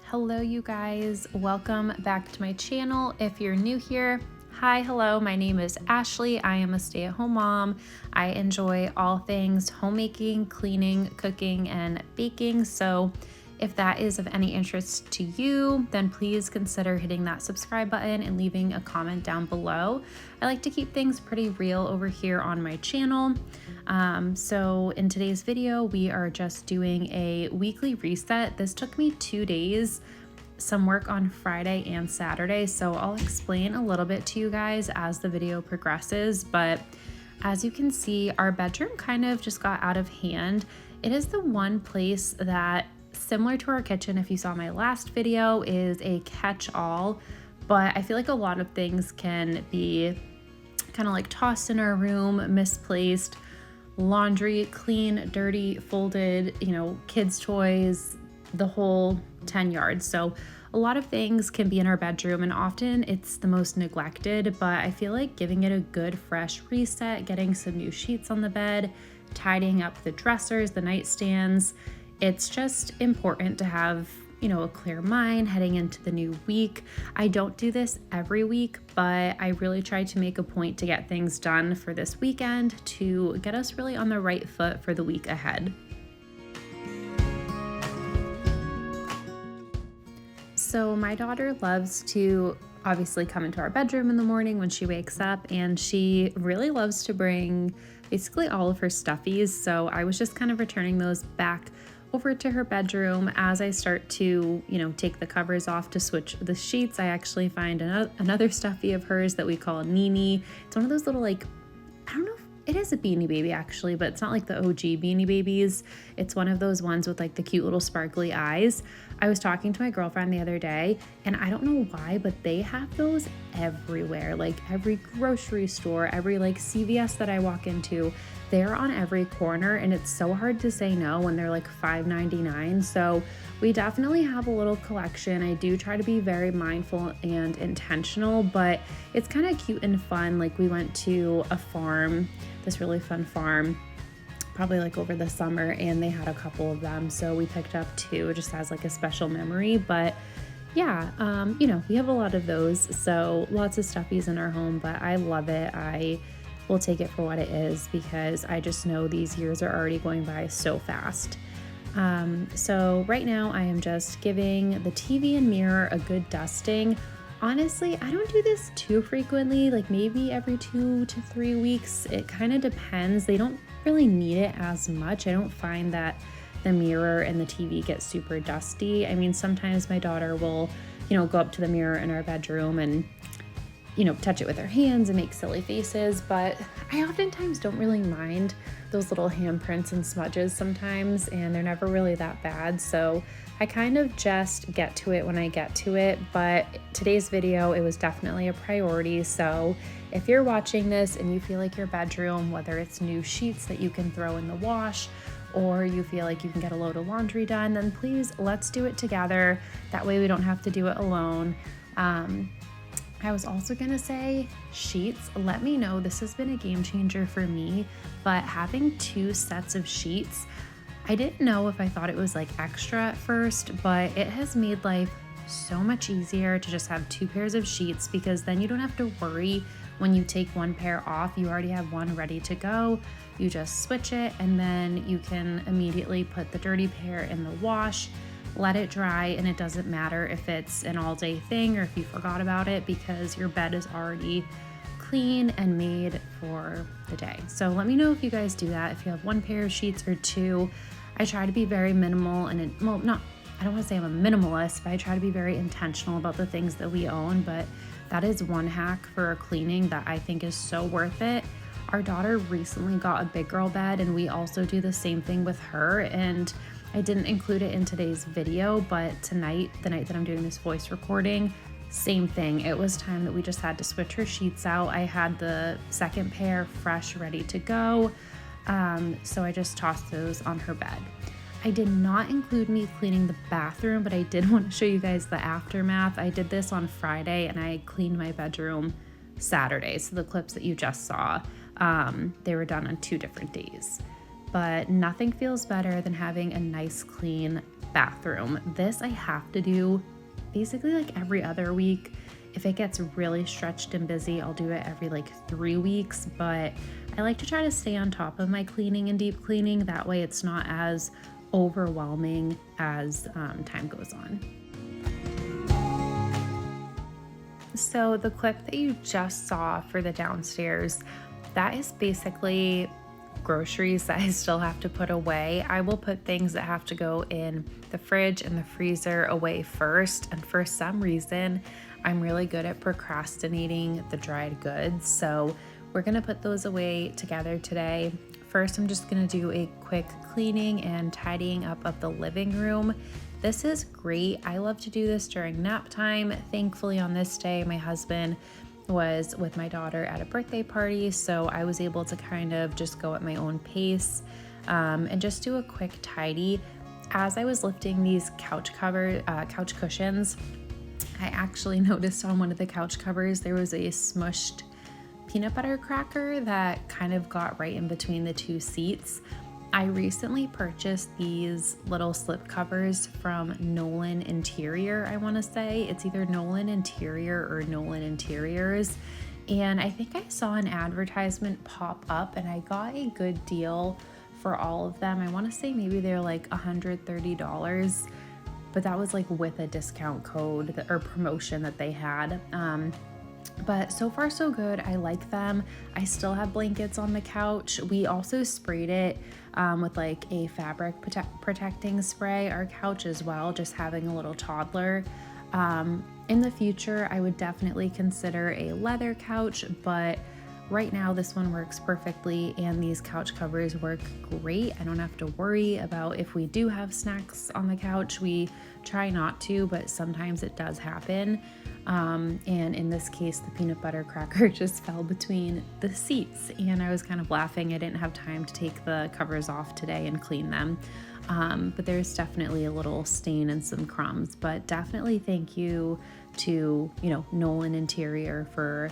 Hello, you guys. Welcome back to my channel. If you're new here, hi, hello. My name is Ashley. I am a stay-at-home mom. I enjoy all things homemaking, cleaning, cooking, and baking. So if that is of any interest to you, then please consider hitting that subscribe button and leaving a comment down below. I like to keep things pretty real over here on my channel. So in today's video, we are just doing a weekly reset. This took me 2 days, some work on Friday and Saturday. So I'll explain a little bit to you guys as the video progresses. But as you can see, our bedroom kind of just got out of hand. It is the one place that, similar to our kitchen, if you saw my last video, is a catch-all, but I feel like a lot of things can be kind of like tossed in our room, misplaced, laundry, clean, dirty, folded, kids' toys, the whole 10 yards. So a lot of things can be in our bedroom, and often it's the most neglected, but I feel like giving it a good fresh reset, getting some new sheets on the bed, tidying up the dressers, the nightstands. It's just important to have, a clear mind heading into the new week. I don't do this every week, but I really try to make a point to get things done for this weekend to get us really on the right foot for the week ahead. So my daughter loves to obviously come into our bedroom in the morning when she wakes up, and she really loves to bring basically all of her stuffies. So I was just kind of returning those back over to her bedroom. As I start to, take the covers off to switch the sheets, I actually find another stuffy of hers that we call Nini. It's one of those little, I don't know if it is a Beanie Baby actually, but it's not like the OG Beanie Babies. It's one of those ones with like the cute little sparkly eyes. I was talking to my girlfriend the other day, and I don't know why, but they have those everywhere. Like every grocery store, every CVS that I walk into, they're on every corner, and it's so hard to say no when they're like $5.99. So we definitely have a little collection. I do try to be very mindful and intentional, but it's kind of cute and fun. Like we went to a farm, this really fun farm, probably over the summer, and they had a couple of them. So we picked up 2 just as a special memory. But yeah, we have a lot of those. So lots of stuffies in our home, but I love it. I will take it for what it is because I just know these years are already going by so fast. So right now I am just giving the TV and mirror a good dusting. Honestly, I don't do this too frequently, maybe every 2 to 3 weeks. It kind of depends. They don't really need it as much. I don't find that the mirror and the TV get super dusty. I mean, sometimes my daughter will, go up to the mirror in our bedroom and touch it with her hands and make silly faces, but I oftentimes don't really mind those little handprints and smudges sometimes, and they're never really that bad. So I kind of just get to it when I get to it. But today's video, it was definitely a priority. So if you're watching this and you feel like your bedroom, whether it's new sheets that you can throw in the wash, or you feel like you can get a load of laundry done, then please let's do it together. That way we don't have to do it alone. I was also gonna say sheets. Let me know, this has been a game changer for me, but having 2 sets of sheets, I didn't know if I thought it was extra at first, but it has made life so much easier to just have 2 pairs of sheets, because then you don't have to worry when you take one pair off. You already have one ready to go. You just switch it, and then you can immediately put the dirty pair in the wash, let it dry, and it doesn't matter if it's an all-day thing or if you forgot about it, because your bed is already clean and made for the day. So let me know if you guys do that, if you have 1 pair of sheets or 2. I try to be very minimal, and I don't want to say I'm a minimalist, but I try to be very intentional about the things that we own. But that is one hack for cleaning that I think is so worth it. Our daughter recently got a big girl bed, and we also do the same thing with her, and I didn't include it in today's video, but tonight, the night that I'm doing this voice recording, same thing. It was time that we just had to switch her sheets out. I had the 2nd pair fresh, ready to go. So I just tossed those on her bed. I did not include me cleaning the bathroom, but I did want to show you guys the aftermath. I did this on Friday, and I cleaned my bedroom Saturday. So the clips that you just saw, they were done on 2 different days. But nothing feels better than having a nice clean bathroom. This I have to do basically like every other week. If it gets really stretched and busy, I'll do it every like 3 weeks, but I like to try to stay on top of my cleaning and deep cleaning. That way it's not as overwhelming as time goes on. So the clip that you just saw for the downstairs, that is basically groceries that I still have to put away. I will put things that have to go in the fridge and the freezer away first. And for some reason, I'm really good at procrastinating the dried goods. So we're gonna put those away together today. First, I'm just gonna do a quick cleaning and tidying up of the living room. This is great. I love to do this during nap time. Thankfully, on this day, my husband was with my daughter at a birthday party, so I was able to kind of just go at my own pace and just do a quick tidy. As I was lifting these couch cushions, I actually noticed on one of the couch covers there was a smushed peanut butter cracker that kind of got right in between the two seats. I recently purchased these little slip covers from Nolan Interior, I want to say. It's either Nolan Interior or Nolan Interiors. And I think I saw an advertisement pop up and I got a good deal for all of them. I want to say maybe they're like $130, but that was like with a discount code or promotion that they had. But so far so good. I like them. I still have blankets on the couch. We also sprayed it with like a fabric protecting spray, our couch as well, just having a little toddler. In the future, I would definitely consider a leather couch, but right now this one works perfectly and these couch covers work great. I don't have to worry about if we do have snacks on the couch. We try not to, but sometimes it does happen. And in this case, the peanut butter cracker just fell between the seats and I was kind of laughing. I didn't have time to take the covers off today and clean them. But there's definitely a little stain and some crumbs, but definitely thank you to, Nolan Interiors for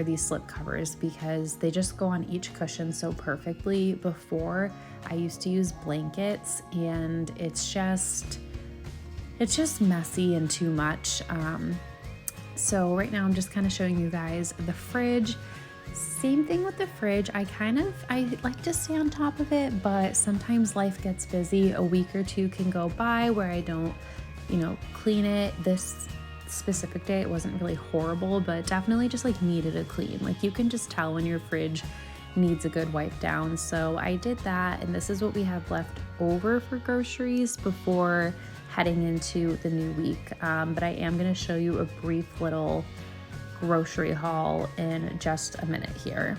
these slip covers because they just go on each cushion so perfectly. Before, I used to use blankets and it's just messy and too much. So right now I'm just kind of showing you guys the fridge. Same thing with the fridge. I like to stay on top of it, but sometimes life gets busy. A week or two can go by where I don't, clean it. This specific day, it wasn't really horrible, but definitely just like needed a clean. Like you can just tell when your fridge needs a good wipe down. So I did that, and this is what we have left over for groceries before heading into the new week. But I am going to show you a brief little grocery haul in just a minute here.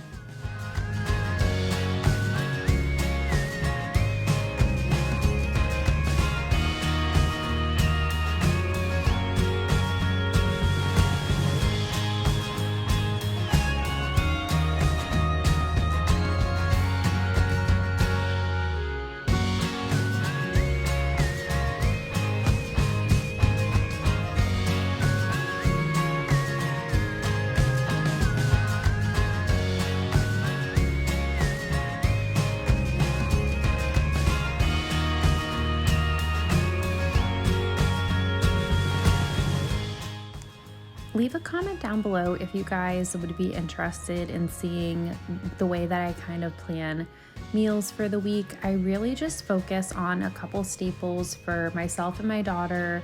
Leave a comment down below if you guys would be interested in seeing the way that I kind of plan meals for the week. I really just focus on a couple staples for myself and my daughter,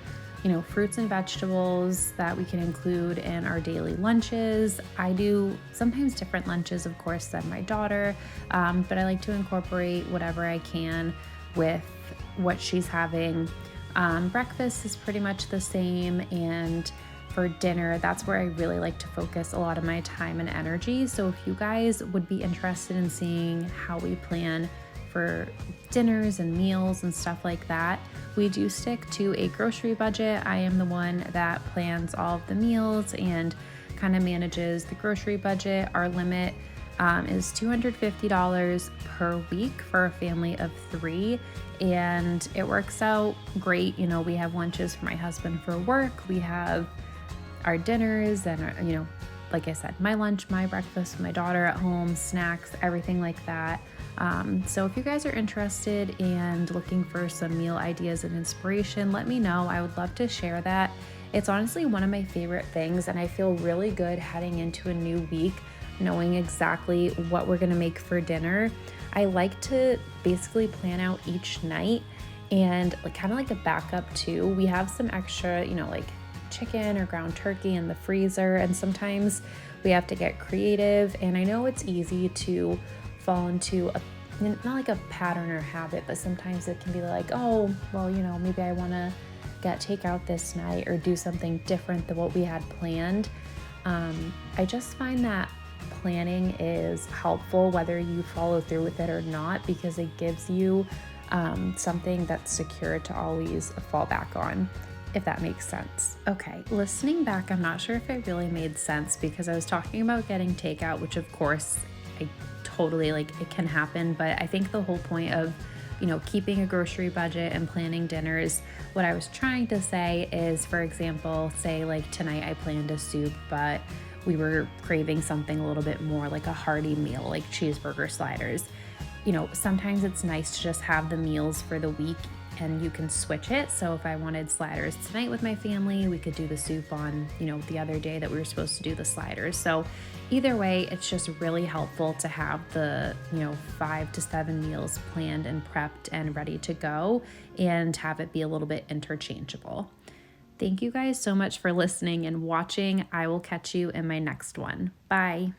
fruits and vegetables that we can include in our daily lunches. I do sometimes different lunches, of course, than my daughter, but I like to incorporate whatever I can with what she's having. Breakfast is pretty much the same, and for dinner, that's where I really like to focus a lot of my time and energy. So if you guys would be interested in seeing how we plan for dinners and meals and stuff like that, we do stick to a grocery budget. I am the one that plans all of the meals and kind of manages the grocery budget. Our limit is $250 per week for a family of 3, and it works out great. We have lunches for my husband for work, we have our dinners and like I said, my lunch, my breakfast with my daughter at home, snacks, everything like that. So if you guys are interested and looking for some meal ideas and inspiration, let me know. I would love to share that. It's honestly one of my favorite things, and I feel really good heading into a new week, knowing exactly what we're gonna make for dinner. I like to basically plan out each night and like kind of like a backup too. We have some extra, like chicken or ground turkey in the freezer, and sometimes we have to get creative. And I know it's easy to fall into not like a pattern or habit, but sometimes it can be like, oh, well, maybe I want to get takeout this night or do something different than what we had planned. I just find that planning is helpful whether you follow through with it or not, because it gives you something that's secure to always fall back on, if that makes sense. Okay, listening back, I'm not sure if it really made sense because I was talking about getting takeout, which of course I totally it can happen, but I think the whole point of keeping a grocery budget and planning dinners, what I was trying to say is, for example, say like tonight I planned a soup, but we were craving something a little bit more like a hearty meal, like cheeseburger sliders. Sometimes it's nice to just have the meals for the week and you can switch it. So if I wanted sliders tonight with my family, we could do the soup on, the other day that we were supposed to do the sliders. So either way, it's just really helpful to have the, 5 to 7 meals planned and prepped and ready to go and have it be a little bit interchangeable. Thank you guys so much for listening and watching. I will catch you in my next one. Bye.